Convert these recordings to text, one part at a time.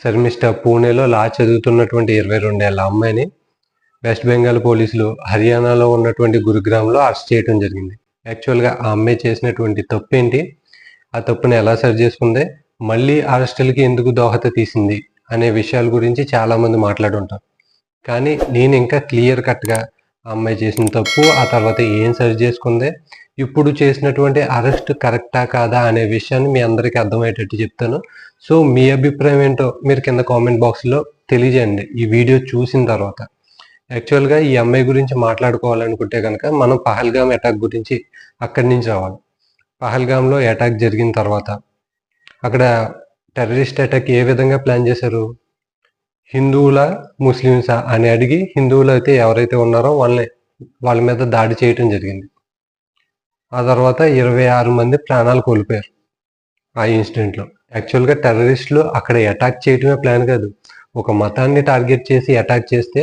శర్మిష్ఠ పూణేలో లా చదువుతున్నటువంటి 22 ఏళ్ల అమ్మాయిని వెస్ట్ బెంగాల్ పోలీసులు హర్యానాలో ఉన్నటువంటి గురుగ్రామ్లో అరెస్ట్ చేయడం జరిగింది. యాక్చువల్గా ఆ అమ్మాయి చేసినటువంటి తప్పు ఏంటి, ఆ తప్పుని ఎలా సరి చేసుకుంది, మళ్ళీ అరెస్టులకి ఎందుకు దోహద తీసింది అనే విషయాల గురించి చాలామంది మాట్లాడుంటారు. కానీ నేను ఇంకా క్లియర్ కట్గా ఆ అమ్మాయి చేసిన తప్పు, ఆ తర్వాత ఏం సరి చేసుకుంది, ఇప్పుడు చేసినటువంటి అరెస్ట్ కరెక్టా కాదా అనే విషయాన్ని మీ అందరికీ అర్థమయ్యేటట్టు చెప్తాను. సో మీ అభిప్రాయం ఏంటో మీరు కింద కామెంట్ బాక్స్లో తెలియజేయండి ఈ వీడియో చూసిన తర్వాత. యాక్చువల్గా ఈ అమ్మాయి గురించి మాట్లాడుకోవాలనుకుంటే కనుక మనం పహల్గామ్ అటాక్ గురించి అక్కడి నుంచి రావాలి. పహల్గామ్లో అటాక్ జరిగిన తర్వాత అక్కడ టెర్రరిస్ట్ అటాక్ ఏ విధంగా ప్లాన్ చేశారు, హిందువులా ముస్లిమ్సా అని అడిగి హిందువులు అయితే ఎవరైతే ఉన్నారో వాళ్ళ మీద దాడి చేయటం జరిగింది. ఆ తర్వాత 26 మంది ప్రాణాలు కోల్పోయారు ఆ ఇన్సిడెంట్లో. యాక్చువల్గా టెర్రరిస్టులు అక్కడ అటాక్ చేయటమే ప్లాన్ కాదు, ఒక మతాన్ని టార్గెట్ చేసి అటాక్ చేస్తే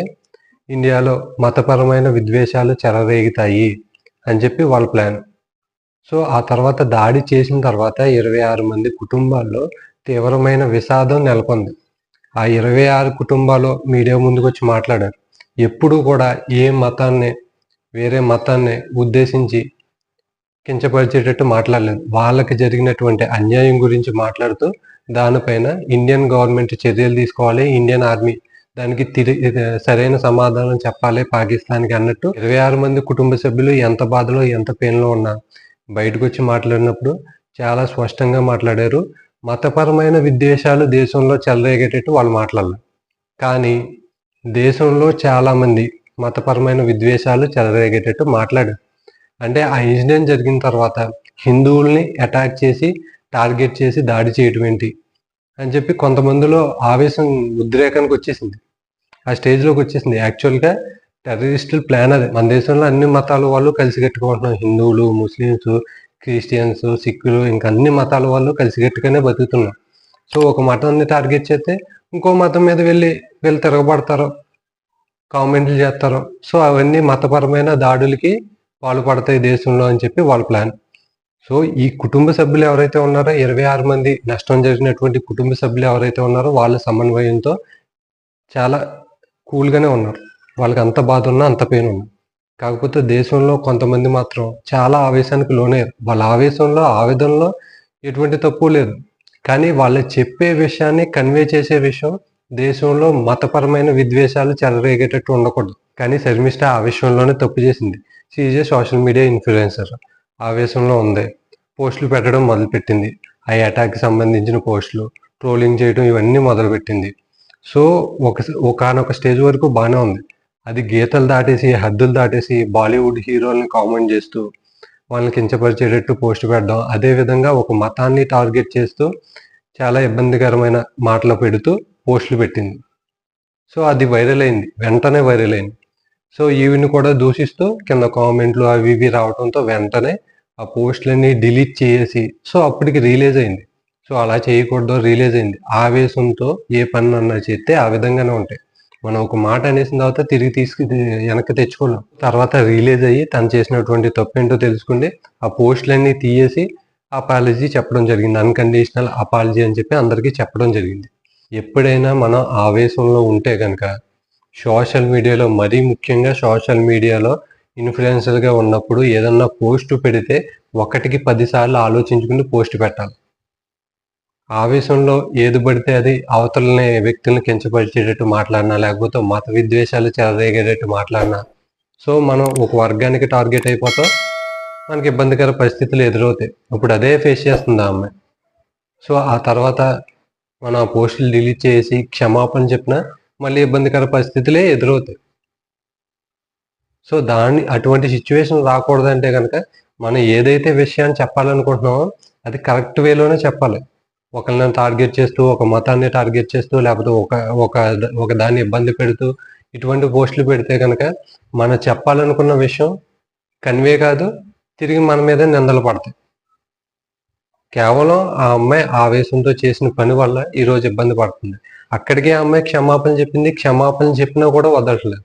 ఇండియాలో మతపరమైన విద్వేషాలు చెలరేగుతాయి అని చెప్పి వాళ్ళ ప్లాన్. సో ఆ తర్వాత దాడి చేసిన తర్వాత 26 మంది కుటుంబాల్లో తీవ్రమైన విషాదం నెలకొంది. ఆ 26 కుటుంబాలు మీడియా ముందుకు వచ్చి మాట్లాడారు. ఎప్పుడూ కూడా ఏ మతాన్ని వేరే మతాన్ని ఉద్దేశించి కించపరిచేటట్టు మాట్లాడలేదు. వాళ్ళకి జరిగినటువంటి అన్యాయం గురించి మాట్లాడుతూ దానిపైన ఇండియన్ గవర్నమెంట్ చర్యలు తీసుకోవాలి, ఇండియన్ ఆర్మీ దానికి సరైన సమాధానం చెప్పాలి పాకిస్తాన్కి అన్నట్టు 26 మంది కుటుంబ సభ్యులు ఎంత బాధలో ఎంత పెయిన్లో ఉన్నా బయటకు వచ్చి మాట్లాడినప్పుడు చాలా స్పష్టంగా మాట్లాడారు. మతపరమైన విద్వేషాలు దేశంలో చెలరేగేటట్టు వాళ్ళు మాట్లాడలేదు. కానీ దేశంలో చాలామంది మతపరమైన విద్వేషాలు చెలరేగేటట్టు మాట్లాడారు. అంటే ఆ ఇన్సిడెంట్ జరిగిన తర్వాత హిందువుల్ని అటాక్ చేసి టార్గెట్ చేసి దాడి చేయటం ఏంటి అని చెప్పి కొంతమందిలో ఆవేశం ఉద్రేకానికి వచ్చేసింది, ఆ స్టేజ్లోకి వచ్చేసింది. యాక్చువల్గా టెర్రరిస్టుల ప్లాన్ అది. మన దేశంలో అన్ని మతాల వాళ్ళు కలిసి కట్టుకుంటున్నాం, హిందువులు, ముస్లిమ్స్, క్రిస్టియన్స్, సిక్కులు, ఇంకా అన్ని మతాల వాళ్ళు కలిసికట్టుగానే బతుకుతున్నాం. సో ఒక మతాన్ని టార్గెట్ చేస్తే ఇంకో మతం మీద వీళ్ళు తిరగబడతారు, కామెంట్లు చేస్తారు. సో అవన్నీ మతపరమైన దాడులకి పాల్పడతాయి దేశంలో అని చెప్పి వాళ్ళ ప్లాన్. సో ఈ కుటుంబ సభ్యులు ఎవరైతే ఉన్నారో 26 మంది నష్టం జరిగినటువంటి కుటుంబ సభ్యులు ఎవరైతే ఉన్నారో వాళ్ళ సమన్వయంతో చాలా కూల్గానే ఉన్నారు. వాళ్ళకి అంత బాధ ఉన్నా అంత పెయిన్ ఉన్నా. కాకపోతే దేశంలో కొంతమంది మాత్రం చాలా ఆవేశానికి లోనయ్యారు. వాళ్ళ ఆవేశంలో ఆవేదనలో ఎటువంటి తప్పు లేదు, కానీ వాళ్ళు చెప్పే విషయాన్ని కన్వే చేసే విషయం దేశంలో మతపరమైన విద్వేషాలు చెలరేగేటట్టు ఉండకూడదు. కానీ శర్మిష్ఠ ఆ విషయంలోనే తప్పు చేసింది. She a social media influencer. ఆవేశంలో ఉంది, పోస్టులు పెట్టడం మొదలుపెట్టింది. ఆ అటాక్కి సంబంధించిన పోస్టులు, ట్రోలింగ్ చేయడం ఇవన్నీ మొదలుపెట్టింది. సో ఒకనొక స్టేజ్ వరకు బాగానే ఉంది. అది గీతలు దాటేసి హద్దులు దాటేసి బాలీవుడ్ హీరోల్ని కామెంట్ చేస్తూ వాళ్ళని కించపరిచేటట్టు పోస్ట్ పెట్టడం, అదేవిధంగా ఒక మతాన్ని టార్గెట్ చేస్తూ చాలా ఇబ్బందికరమైన మాటలు పెడుతూ పోస్టులు పెట్టింది. సో అది వైరల్ అయింది, వెంటనే వైరల్ అయింది. సో ఈవిని కూడా దూషిస్తూ కింద కామెంట్లు అవి ఇవి రావడంతో వెంటనే ఆ పోస్టులన్నీ డిలీట్ చేసి సో అప్పటికి రిలీజ్ అయింది. సో అలా చేయకూడదు, రిలీజ్ అయింది. ఆవేశంతో ఏ పని అన్నా చేస్తే ఆ విధంగానే ఉంటాయి. మనం ఒక మాట అనేసిన తర్వాత తిరిగి వెనక్కి తెచ్చుకోలేం. తర్వాత రిలీజ్ అయ్యి తను చేసినటువంటి తప్పు ఏంటో తెలుసుకుంది. ఆ పోస్టులన్నీ తీసేసి అపాలజీ చెప్పడం జరిగింది, అన్కండిషనల్ అపాలజీ అని చెప్పి అందరికీ చెప్పడం జరిగింది. ఎప్పుడైనా మనం ఆవేశంలో ఉంటే కనుక సోషల్ మీడియాలో, మరీ ముఖ్యంగా సోషల్ మీడియాలో ఇన్ఫ్లుయెన్సర్గా ఉన్నప్పుడు ఏదన్నా పోస్టు పెడితే 1కి 10 సార్లు ఆలోచించుకుని పోస్ట్ పెట్టాలి. ఆవేశంలో ఏది పడితే అది అవతలని వ్యక్తులను కించపరిచేటట్టు మాట్లాడినా, లేకపోతే మత విద్వేషాలు చెలరేగేటట్టు మాట్లాడినా సో మనం ఒక వర్గానికి టార్గెట్ అయిపోతాం, మనకి ఇబ్బందికర పరిస్థితులు ఎదురవుతాయి. ఇప్పుడు అదే ఫేస్ చేస్తుంది ఆ అమ్మాయి. సో ఆ తర్వాత మనం ఆ పోస్టులు డిలీట్ చేసి క్షమాపణ చెప్పినా మళ్ళీ ఇబ్బందికర పరిస్థితులే ఎదురవుతాయి. సో అటువంటి సిచ్యువేషన్ రాకూడదంటే కనుక మనం ఏదైతే విషయాన్ని చెప్పాలనుకుంటున్నామో అది కరెక్ట్ వేలోనే చెప్పాలి. ఒకరిని టార్గెట్ చేస్తూ, ఒక మతాన్ని టార్గెట్ చేస్తూ, లేకపోతే ఒక దాన్ని ఇబ్బంది పెడుతూ ఇటువంటి పోస్టులు పెడితే కనుక మనం చెప్పాలనుకున్న విషయం కన్వే కాదు, తిరిగి మన మీద నిందలు పడతాయి. కేవలం ఆ అమ్మాయి ఆవేశంతో చేసిన పని వల్ల ఈరోజు ఇబ్బంది పడుతుంది. అక్కడికే ఆ అమ్మాయి క్షమాపణ చెప్పింది, క్షమాపణ చెప్పినా కూడా వదలట్లేదు.